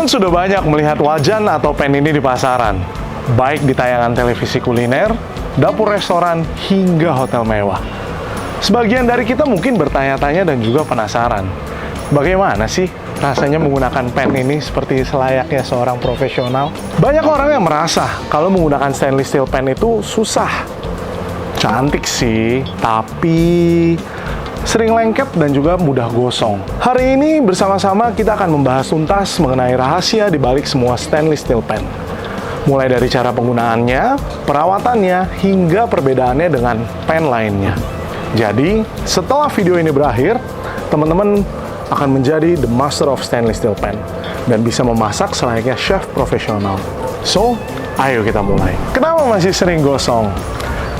Teman-teman sudah banyak melihat wajan atau pen ini di pasaran, baik di tayangan televisi kuliner, dapur restoran, hingga hotel mewah. Sebagian dari kita mungkin bertanya-tanya dan juga penasaran, bagaimana sih rasanya menggunakan pen ini seperti selayaknya seorang profesional? Banyak orang yang merasa kalau menggunakan stainless steel pen itu susah. Cantik sih, tapi sering lengket dan juga mudah gosong. Hari ini bersama-sama kita akan membahas tuntas mengenai rahasia di balik semua stainless steel pen. Mulai dari cara penggunaannya, perawatannya, hingga perbedaannya dengan pen lainnya. Jadi, setelah video ini berakhir, teman-teman akan menjadi the master of stainless steel pen dan bisa memasak selayaknya chef profesional. So, ayo kita mulai. Kenapa masih sering gosong?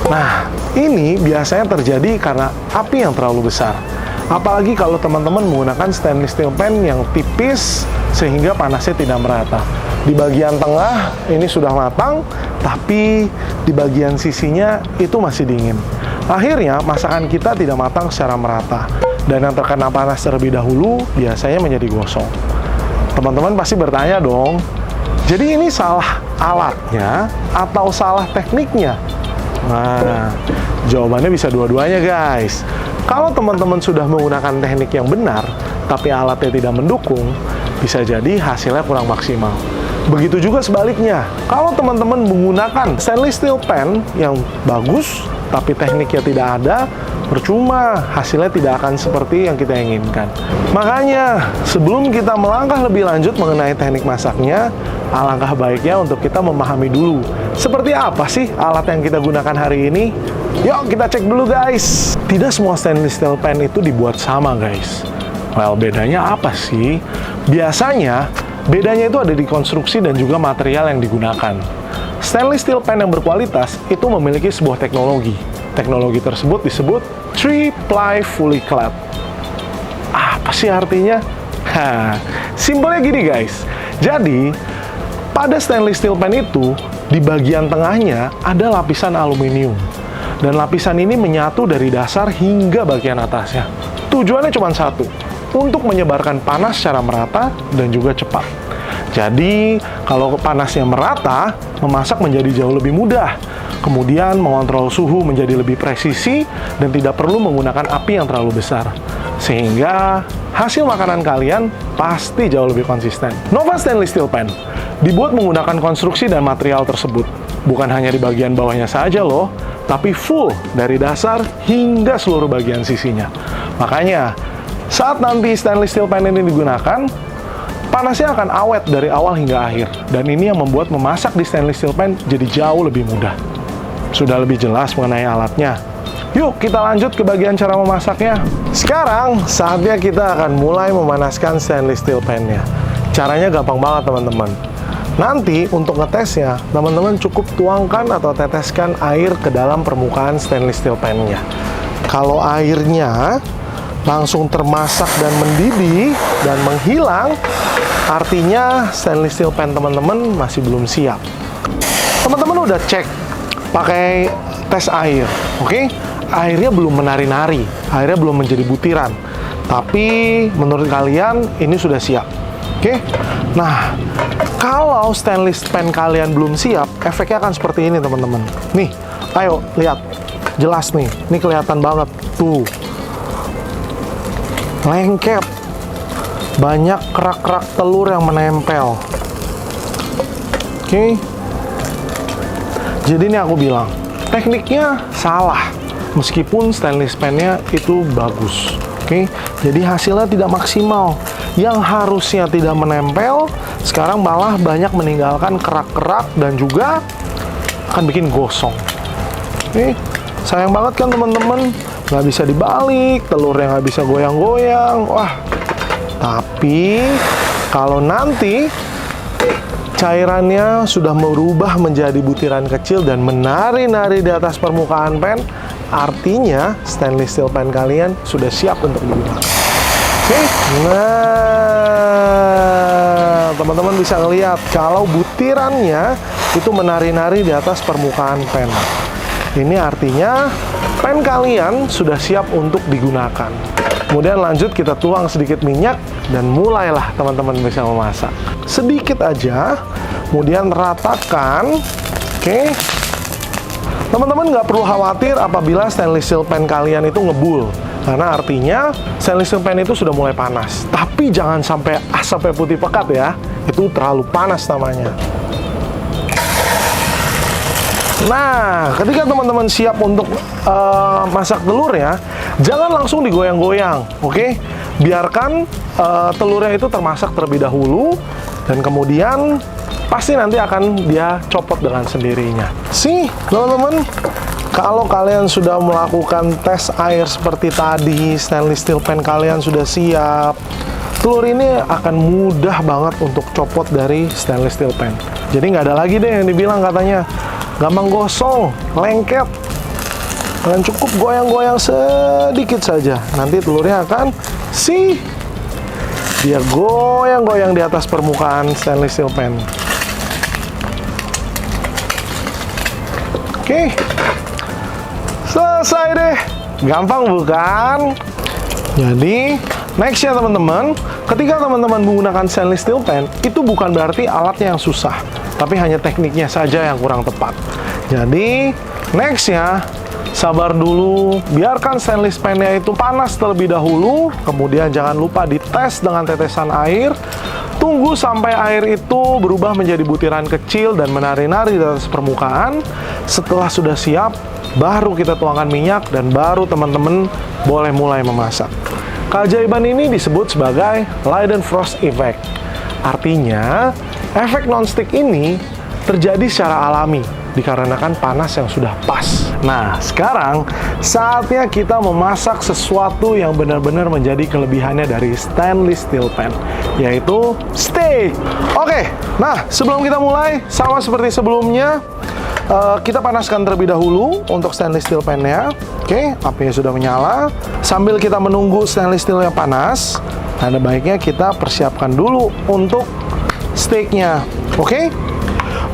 Nah, ini biasanya terjadi karena api yang terlalu besar. Apalagi kalau teman-teman menggunakan stainless steel pen yang tipis sehingga panasnya tidak merata. Di bagian tengah ini sudah matang, tapi di bagian sisinya itu masih dingin. Akhirnya, masakan kita tidak matang secara merata. Dan yang terkena panas terlebih dahulu biasanya menjadi gosong. Teman-teman pasti bertanya dong, jadi ini salah alatnya atau salah tekniknya? Nah, jawabannya bisa dua-duanya guys. Kalau teman-teman sudah menggunakan teknik yang benar, tapi alatnya tidak mendukung, bisa jadi hasilnya kurang maksimal. Begitu juga sebaliknya, kalau teman-teman menggunakan stainless steel pen yang bagus, tapi tekniknya tidak ada, percuma, hasilnya tidak akan seperti yang kita inginkan. Makanya, sebelum kita melangkah lebih lanjut mengenai teknik masaknya, alangkah baiknya untuk kita memahami dulu seperti apa sih alat yang kita gunakan hari ini. Yuk kita cek dulu guys. Tidak semua stainless steel pen itu dibuat sama guys. Well, bedanya apa sih? Biasanya bedanya itu ada di konstruksi dan juga material yang digunakan. Stainless steel pen yang berkualitas itu memiliki sebuah teknologi. Teknologi tersebut disebut 3-ply fully clad. Apa sih artinya? Simpelnya gini guys. Jadi, pada stainless steel pen itu, di bagian tengahnya ada lapisan aluminium. Dan lapisan ini menyatu dari dasar hingga bagian atasnya. Tujuannya cuma satu, untuk menyebarkan panas secara merata dan juga cepat. Jadi, kalau panasnya merata, memasak menjadi jauh lebih mudah. Kemudian, mengontrol suhu menjadi lebih presisi dan tidak perlu menggunakan api yang terlalu besar. Sehingga, hasil makanan kalian pasti jauh lebih konsisten. Nova Stainless Steel Pen dibuat menggunakan konstruksi dan material tersebut. Bukan hanya di bagian bawahnya saja loh, tapi full dari dasar hingga seluruh bagian sisinya. Makanya, saat nanti stainless steel pen ini digunakan, panasnya akan awet dari awal hingga akhir. Dan ini yang membuat memasak di stainless steel pen jadi jauh lebih mudah. Sudah lebih jelas mengenai alatnya. Yuk kita lanjut ke bagian cara memasaknya. Sekarang saatnya kita akan mulai memanaskan stainless steel pen-nya. Caranya gampang banget teman-teman. Nanti untuk ngetesnya, teman-teman cukup tuangkan atau teteskan air ke dalam permukaan stainless steel pen-nya. Kalau airnya langsung termasak dan mendidih dan menghilang, artinya stainless steel pen teman-teman masih belum siap. Teman-teman udah cek pakai tes air, oke? Airnya belum menari-nari, airnya belum menjadi butiran. Tapi menurut kalian ini sudah siap, oke? Nah, kalau stainless pen kalian belum siap, efeknya akan seperti ini teman-teman. Nih, ayo lihat, jelas nih, ini kelihatan banget tuh. Lengket, banyak kerak-kerak telur yang menempel. Oke. Jadi ini aku bilang, tekniknya salah, meskipun stainless pen-nya itu bagus. Oke. Jadi hasilnya tidak maksimal. Yang harusnya tidak menempel, sekarang malah banyak meninggalkan kerak-kerak dan juga akan bikin gosong. Oke. Sayang banget kan teman-teman, nggak bisa dibalik, telurnya nggak bisa goyang-goyang. Wah, tapi kalau nanti cairannya sudah berubah menjadi butiran kecil dan menari-nari di atas permukaan pen, artinya stainless steel pen kalian sudah siap untuk digunakan. Oke, nah teman-teman bisa ngelihat kalau butirannya itu menari-nari di atas permukaan pen. Ini artinya pen kalian sudah siap untuk digunakan. Kemudian lanjut kita tuang sedikit minyak dan mulailah teman-teman bisa memasak. Sedikit aja, kemudian ratakan. Oke. Teman-teman nggak perlu khawatir apabila stainless steel pan kalian itu ngebul. Karena artinya stainless steel pan itu sudah mulai panas. Tapi jangan sampai asapnya putih pekat ya. Itu terlalu panas namanya. Nah, ketika teman-teman siap untuk masak telur ya, jangan langsung digoyang-goyang, oke? Biarkan telurnya itu termasak terlebih dahulu, dan kemudian pasti nanti akan dia copot dengan sendirinya. Sih, teman-teman, kalau kalian sudah melakukan tes air seperti tadi, stainless steel pan kalian sudah siap, telur ini akan mudah banget untuk copot dari stainless steel pan. Jadi nggak ada lagi deh yang dibilang katanya gampang gosong, lengket. Kalian cukup goyang-goyang sedikit saja. Nanti telurnya akan dia goyang-goyang di atas permukaan stainless steel pan. Oke. Selesai deh. Gampang bukan? Jadi, next ya teman-teman, ketika teman-teman menggunakan stainless steel pan, itu bukan berarti alatnya yang susah, tapi hanya tekniknya saja yang kurang tepat. Jadi, next ya, sabar dulu, biarkan stainless pan-nya itu panas terlebih dahulu, kemudian jangan lupa dites dengan tetesan air, tunggu sampai air itu berubah menjadi butiran kecil dan menari-nari di atas permukaan. Setelah sudah siap, baru kita tuangkan minyak dan baru teman-teman boleh mulai memasak. Keajaiban ini disebut sebagai Leidenfrost Effect. Artinya, efek non-stick ini terjadi secara alami dikarenakan panas yang sudah pas. Nah, sekarang saatnya kita memasak sesuatu yang benar-benar menjadi kelebihannya dari stainless steel pan, yaitu steak. Oke, nah sebelum kita mulai, sama seperti sebelumnya, kita panaskan terlebih dahulu untuk stainless steel pan-nya. Oke, apinya sudah menyala. Sambil kita menunggu stainless steel-nya panas, ada baiknya kita persiapkan dulu untuk steaknya. Oke,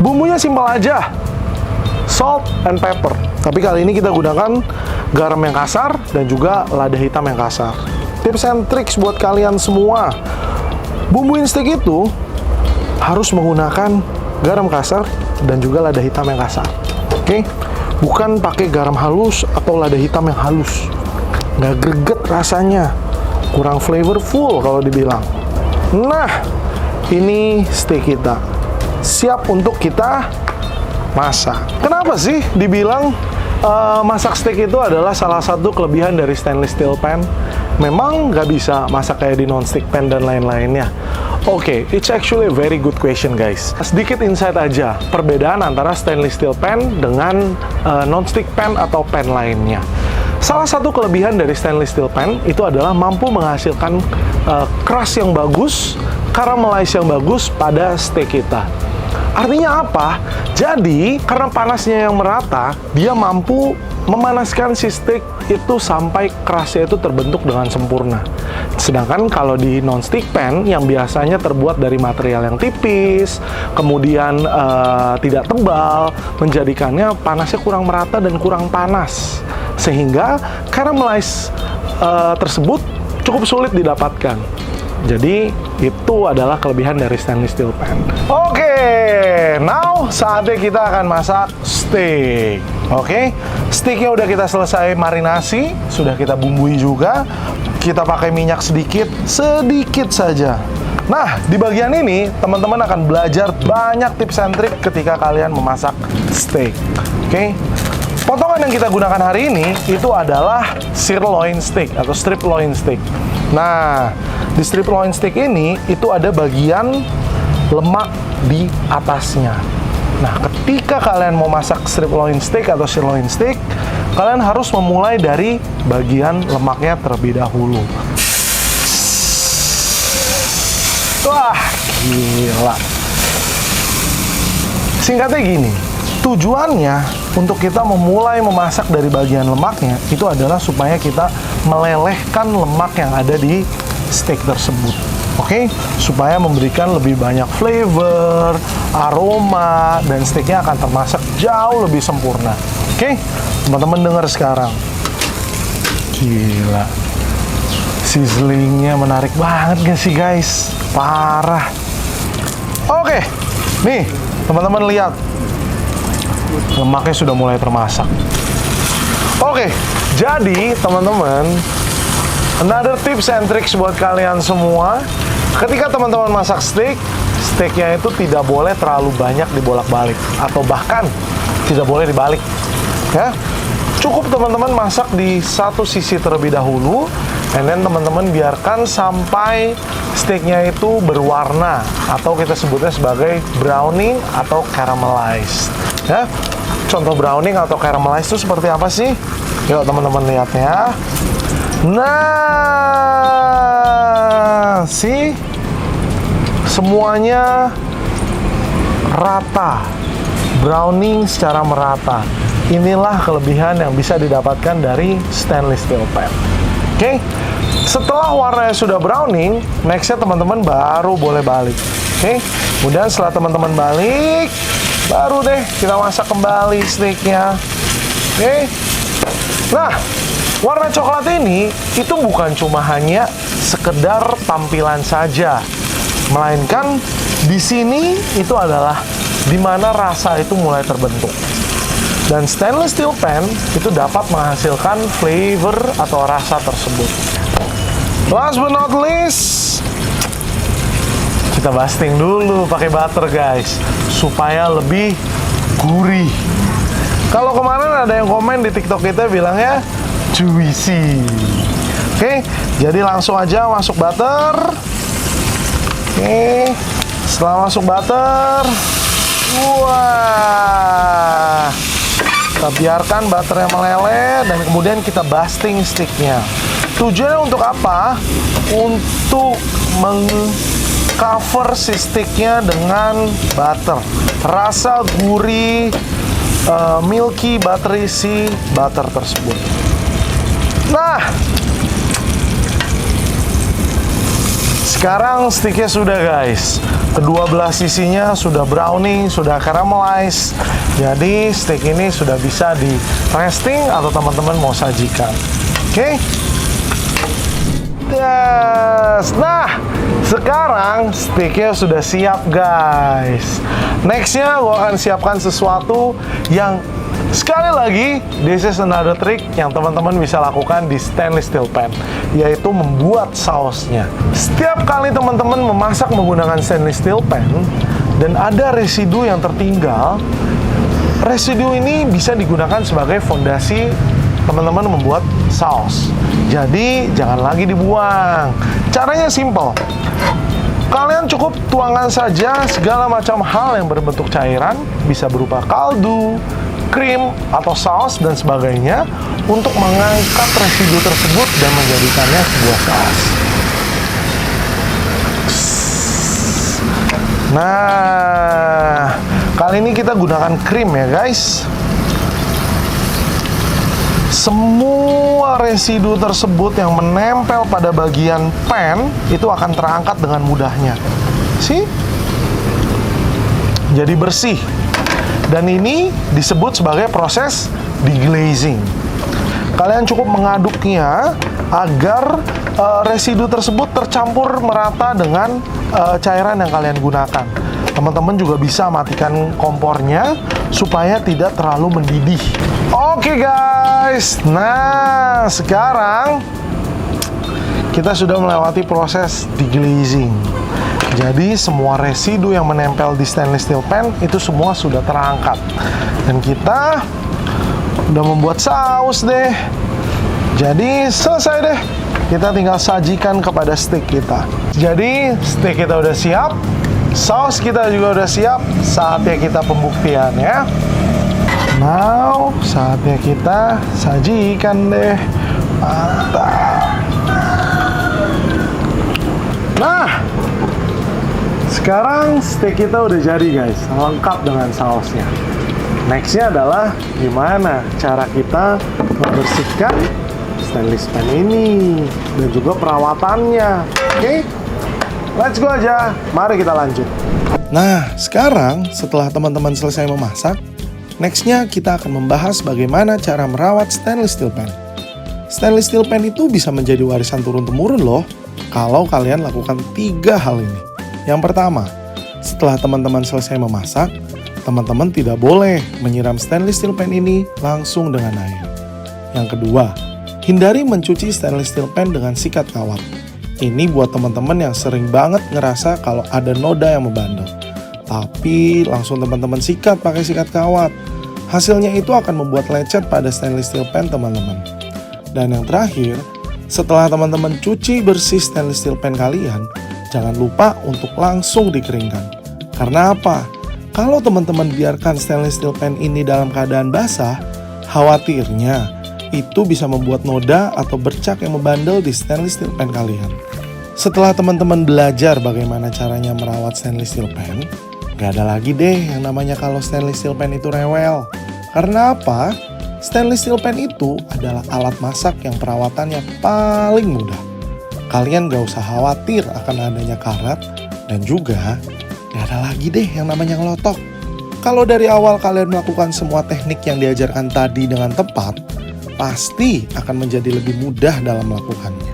bumbunya simpel aja, salt and pepper. Tapi kali ini kita gunakan garam yang kasar dan juga lada hitam yang kasar. Tips and tricks buat kalian semua, bumbuin steak itu harus menggunakan garam kasar dan juga lada hitam yang kasar. Oke, bukan pakai garam halus atau lada hitam yang halus. Nggak greget rasanya, kurang flavorful kalau dibilang. Nah, ini steak kita siap untuk kita masak. Kenapa sih dibilang masak steak itu adalah salah satu kelebihan dari stainless steel pan? Memang nggak bisa masak kayak di non-stick pan dan lain-lainnya. Oke, it's actually a very good question guys. Sedikit insight aja, perbedaan antara stainless steel pan dengan non-stick pan atau pan lainnya. Salah satu kelebihan dari stainless steel pan itu adalah mampu menghasilkan crust yang bagus, caramelize yang bagus pada steak kita. Artinya apa? Jadi, karena panasnya yang merata, dia mampu memanaskan si steak itu sampai crust-nya itu terbentuk dengan sempurna. Sedangkan kalau di non-stick pan yang biasanya terbuat dari material yang tipis, kemudian tidak tebal, menjadikannya panasnya kurang merata dan kurang panas. Sehingga caramelize tersebut cukup sulit didapatkan. Jadi, itu adalah kelebihan dari stainless steel pan. Oke, now saatnya kita akan masak steak. Oke, steaknya udah kita selesai marinasi, sudah kita bumbui juga. Kita pakai minyak sedikit saja. Nah, di bagian ini, teman-teman akan belajar banyak tips and trik ketika kalian memasak steak. Oke, potongan yang kita gunakan hari ini, itu adalah sirloin steak atau strip loin steak. Nah, di strip loin steak ini, itu ada bagian lemak di atasnya. Nah, ketika kalian mau masak strip loin steak atau sirloin steak, kalian harus memulai dari bagian lemaknya terlebih dahulu. Wah, gila. Singkatnya gini, tujuannya untuk kita memulai memasak dari bagian lemaknya, itu adalah supaya kita melelehkan lemak yang ada di steak tersebut. Oke, supaya memberikan lebih banyak flavor, aroma, dan steaknya akan termasak jauh lebih sempurna. Oke, teman-teman dengar sekarang. Gila. Sizzlingnya menarik banget gak sih guys? Parah. Oke, nih teman-teman lihat, lemaknya sudah mulai termasak. Oke, jadi teman-teman, another tips and tricks buat kalian semua. Ketika teman-teman masak steak, steaknya itu tidak boleh terlalu banyak dibolak-balik, atau bahkan tidak boleh dibalik. Ya, cukup teman-teman masak di satu sisi terlebih dahulu, and then teman-teman biarkan sampai steaknya itu berwarna, atau kita sebutnya sebagai browning atau caramelized. Ya, contoh browning atau caramelized itu seperti apa sih? Yuk teman-teman lihat ya. Nah, sih semuanya rata, browning secara merata. Inilah kelebihan yang bisa didapatkan dari stainless steel pan. Oke, setelah warnanya sudah browning, nextnya teman-teman baru boleh balik. Oke, kemudian setelah teman-teman balik, baru deh kita masak kembali steaknya. Oke, nah warna coklat ini itu bukan cuma hanya sekedar tampilan saja, melainkan di sini itu adalah di mana rasa itu mulai terbentuk. Dan stainless steel pan itu dapat menghasilkan flavor atau rasa tersebut. Last but not least, kita basting dulu pakai butter guys, supaya lebih gurih. Kalau kemarin ada yang komen di TikTok kita bilangnya juicy. Oke, jadi langsung aja masuk butter. Oke, setelah masuk butter, wah, kita biarkan butternya meleleh dan kemudian kita basting sticknya. Tujuannya untuk apa? Untuk mengcover si sticknya dengan butter. Rasa gurih, milky, buttery si butter tersebut. Nah, sekarang sticknya sudah guys. Kedua belah sisinya sudah browning, sudah caramelized. Jadi steak ini sudah bisa di resting atau teman-teman mau sajikan. Oke? Yes. Nah, sekarang steaknya sudah siap guys. Nextnya gue akan siapkan sesuatu yang sekali lagi, this is another trick yang teman-teman bisa lakukan di stainless steel pan, yaitu membuat sausnya. Setiap kali teman-teman memasak menggunakan stainless steel pan dan ada residu yang tertinggal, residu ini bisa digunakan sebagai fondasi teman-teman membuat saus. Jadi jangan lagi dibuang. Caranya simple. Kalian cukup tuangkan saja segala macam hal yang berbentuk cairan, bisa berupa kaldu, krim, atau saus dan sebagainya, untuk mengangkat residu tersebut dan menjadikannya sebuah saus. Nah, kali ini kita gunakan krim ya guys. Semua residu tersebut yang menempel pada bagian pan itu akan terangkat dengan mudahnya. See? Jadi bersih. Dan ini disebut sebagai proses deglazing. Kalian cukup mengaduknya agar residu tersebut tercampur merata dengan cairan yang kalian gunakan. Teman-teman juga bisa matikan kompornya supaya tidak terlalu mendidih. Oke guys, nah sekarang kita sudah melewati proses deglazing. Jadi semua residu yang menempel di stainless steel pan itu semua sudah terangkat. Dan kita udah membuat saus deh. Jadi selesai deh. Kita tinggal sajikan kepada steak kita. Jadi steak kita udah siap, saus kita juga udah siap. Saatnya kita pembuktian ya. Now saatnya kita sajikan deh. Mantap. Nah, sekarang steak kita udah jadi guys, lengkap dengan sausnya. Nextnya adalah gimana cara kita membersihkan stainless pan ini dan juga perawatannya. Oke, let's go aja. Mari kita lanjut. Nah, sekarang setelah teman-teman selesai memasak, nextnya kita akan membahas bagaimana cara merawat stainless steel pan. Stainless steel pan itu bisa menjadi warisan turun-temurun loh kalau kalian lakukan 3 hal ini. Yang pertama, setelah teman-teman selesai memasak, teman-teman tidak boleh menyiram stainless steel pan ini langsung dengan air. Yang kedua, hindari mencuci stainless steel pan dengan sikat kawat. Ini buat teman-teman yang sering banget ngerasa kalau ada noda yang membandel. Tapi langsung teman-teman sikat pakai sikat kawat. Hasilnya itu akan membuat lecet pada stainless steel pan teman-teman. Dan yang terakhir, setelah teman-teman cuci bersih stainless steel pan kalian, jangan lupa untuk langsung dikeringkan. Karena apa? Kalau teman-teman biarkan stainless steel pan ini dalam keadaan basah, khawatirnya itu bisa membuat noda atau bercak yang membandel di stainless steel pan kalian. Setelah teman-teman belajar bagaimana caranya merawat stainless steel pan, gak ada lagi deh yang namanya kalau stainless steel pan itu rewel. Karena apa? Stainless steel pan itu adalah alat masak yang perawatannya paling mudah. Kalian gak usah khawatir akan adanya karat, dan juga gak ada lagi deh yang namanya ngelotok. Kalau dari awal kalian melakukan semua teknik yang diajarkan tadi dengan tepat, pasti akan menjadi lebih mudah dalam melakukannya.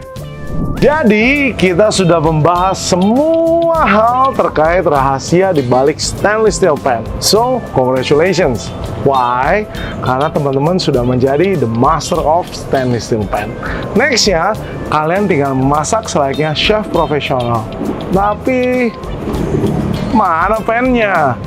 Jadi, kita sudah membahas semua hal terkait rahasia di balik stainless steel pan. So, congratulations. Why? Karena teman-teman sudah menjadi the master of stainless steel pan. Nextnya, kalian tinggal memasak selayaknya chef profesional. Tapi, mana pannya?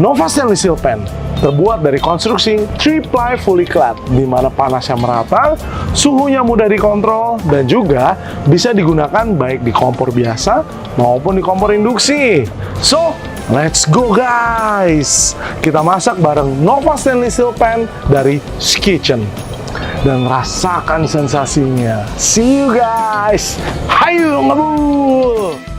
Nova Stainless Steel Pan terbuat dari konstruksi 3-ply fully clad, di mana panasnya merata, suhunya mudah dikontrol, dan juga bisa digunakan baik di kompor biasa maupun di kompor induksi. So, let's go guys! Kita masak bareng Nova Stainless Steel Pan dari Skitchen. Dan rasakan sensasinya. See you guys! Hayu ngebul!